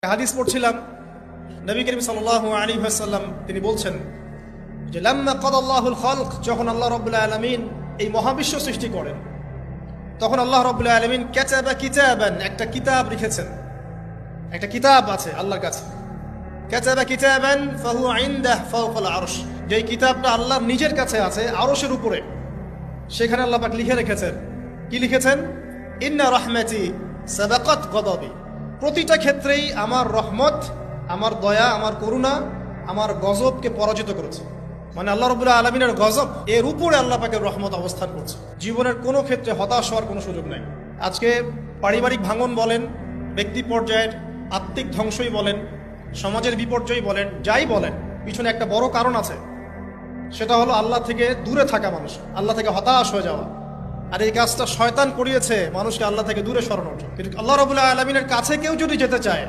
হাদিস পড়ছিলাম, নবী করিম সাল্লাল্লাহু আলাইহি ওয়াসাল্লাম তিনি বলছেন যে লাম্মা কাদাল্লাহুল খালক, যখন আল্লাহ রাব্বুল আলামিন এই মহাবিশ্ব সৃষ্টি করেন তখন আল্লাহ রাব্বুল আলামিন কাতাবা কিতাবান, একটা কিতাব লিখেছেন। একটা কিতাব আছে আল্লাহর কাছে, কাতাবা কিতাবান ফাহুয়া ইনদাহু ফাওকাল আরশ, যে কিতাবটা আল্লাহর নিজের কাছে আছে আরশের উপরে। সেখানে আল্লাহ পাক লিখে রেখেছেন, কি লিখেছেন? ইন্না রাহমাতি সাবাকাত গদাবি, প্রতিটা ক্ষেত্রেই আমার রহমত, আমার দয়া, আমার করুণা আমার গজবকে পরাজিত করেছে। মানে আল্লাহ রাব্বুল আলামিনের গজব এর উপরে আল্লাহ পাকের রহমত অবস্থান করছে। জীবনের কোনো ক্ষেত্রে হতাশ হওয়ার কোনো সুযোগ নাই। আজকে পারিবারিক ভাঙন বলেন, ব্যক্তি পর্যায়ের আত্মিক ধ্বংসই বলেন, সমাজের বিপর্যয় বলেন, যাই বলেন, পিছনে একটা বড় কারণ আছে। সেটা হলো আল্লাহ থেকে দূরে থাকা মানুষ, আল্লাহ থেকে হতাশ হয়ে যাওয়া। আর এই কাজটা শয়তান করিয়েছে মানুষকে আল্লাহ থেকে দূরে সরানোর জন্য। কিন্তু আল্লাহ রাব্বুল আলামিনের কাছে কেউ যদি যেতে চায়,